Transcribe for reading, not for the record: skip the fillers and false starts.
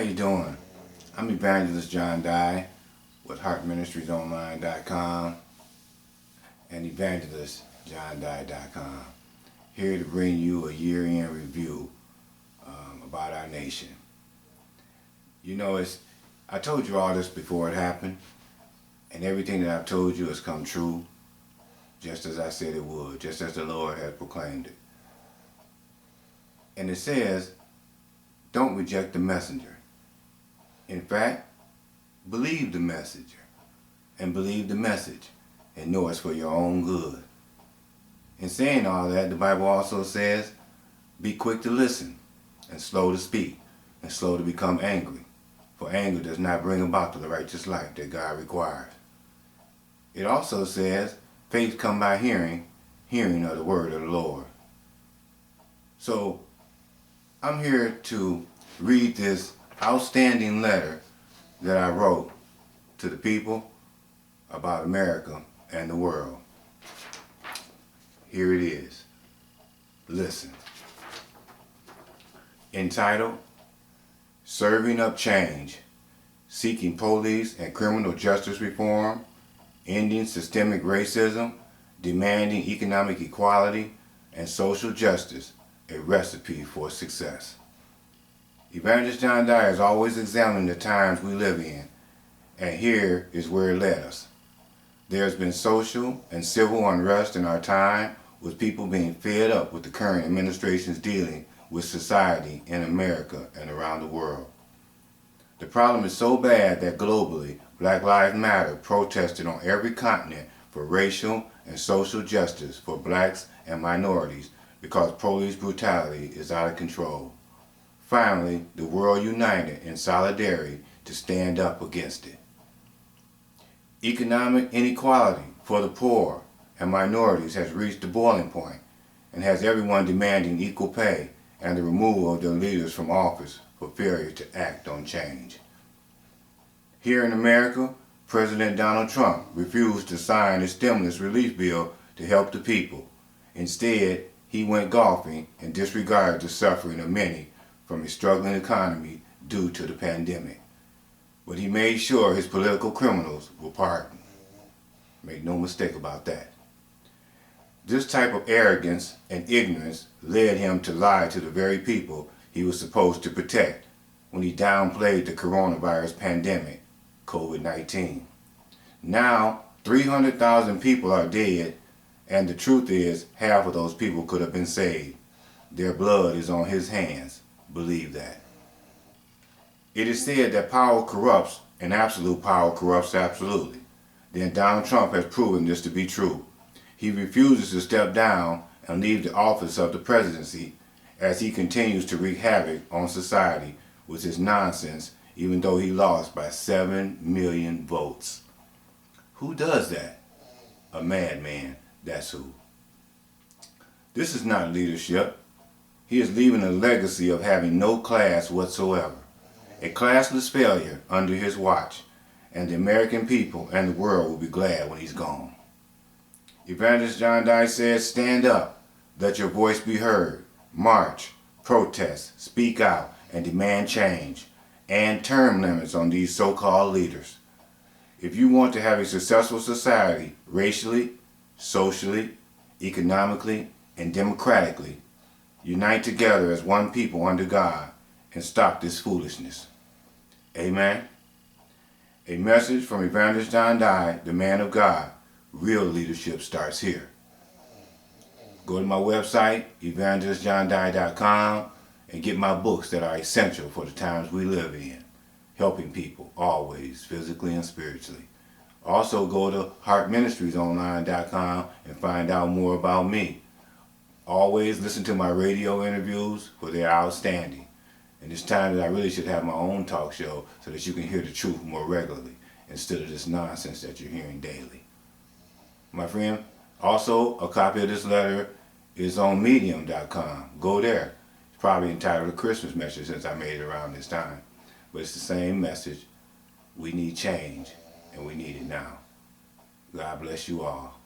How you doing? I'm Evangelist John Dye with HeartMinistriesOnline.com and EvangelistJohnDye.com, here to bring you a year-end review about our nation. You know, I told you all this before it happened, and everything that I've told you has come true, just as I said it would, just as the Lord had proclaimed it. And it says, don't reject the messenger. In fact, believe the messenger and believe the message and know it's for your own good. In saying all that, the Bible also says, be quick to listen and slow to speak and slow to become angry, for anger does not bring about the righteous life that God requires. It also says, faith comes by hearing, hearing of the word of the Lord. So, I'm here to read this outstanding letter that I wrote to the people about America and the world. Here it is. Listen. Entitled, Serving Up Change, Seeking Police and Criminal Justice Reform, Ending Systemic Racism, Demanding Economic Equality and Social Justice, a Recipe for Success. Evangelist John Dye has always examined the times we live in, and here is where it led us. There has been social and civil unrest in our time, with people being fed up with the current administration's dealing with society in America and around the world. The problem is so bad that globally, Black Lives Matter protested on every continent for racial and social justice for blacks and minorities because police brutality is out of control. Finally, the world united in solidarity to stand up against it. Economic inequality for the poor and minorities has reached the boiling point and has everyone demanding equal pay and the removal of their leaders from office for failure to act on change. Here in America, President Donald Trump refused to sign a stimulus relief bill to help the people. Instead, he went golfing and disregarded the suffering of many from a struggling economy due to the pandemic. But he made sure his political criminals were pardoned. Make no mistake about that. This type of arrogance and ignorance led him to lie to the very people he was supposed to protect when he downplayed the coronavirus pandemic, COVID-19. Now, 300,000 people are dead, and the truth is, half of those people could have been saved. Their blood is on his hands. Believe that. It is said that power corrupts, and absolute power corrupts absolutely. Then Donald Trump has proven this to be true. He refuses to step down and leave the office of the presidency as he continues to wreak havoc on society with his nonsense, even though he lost by 7 million votes. Who does that? A madman. That's who. This is not leadership. He is leaving a legacy of having no class whatsoever. A classless failure under his watch, and the American people and the world will be glad when he's gone. Evangelist John Dye says, stand up, let your voice be heard, march, protest, speak out, and demand change, and term limits on these so-called leaders. If you want to have a successful society, racially, socially, economically, and democratically, unite together as one people under God and stop this foolishness. Amen. A message from Evangelist John Dye, the man of God. Real leadership starts here. Go to my website, evangelistjohndye.com, and get my books that are essential for the times we live in, helping people always, physically and spiritually. Also go to HeartMinistriesOnline.com and find out more about me. Always listen to my radio interviews, for they're outstanding. And it's time that I really should have my own talk show so that you can hear the truth more regularly instead of this nonsense that you're hearing daily. My friend, also a copy of this letter is on Medium.com. Go there. It's probably entitled A Christmas Message since I made it around this time. But it's the same message. We need change, and we need it now. God bless you all.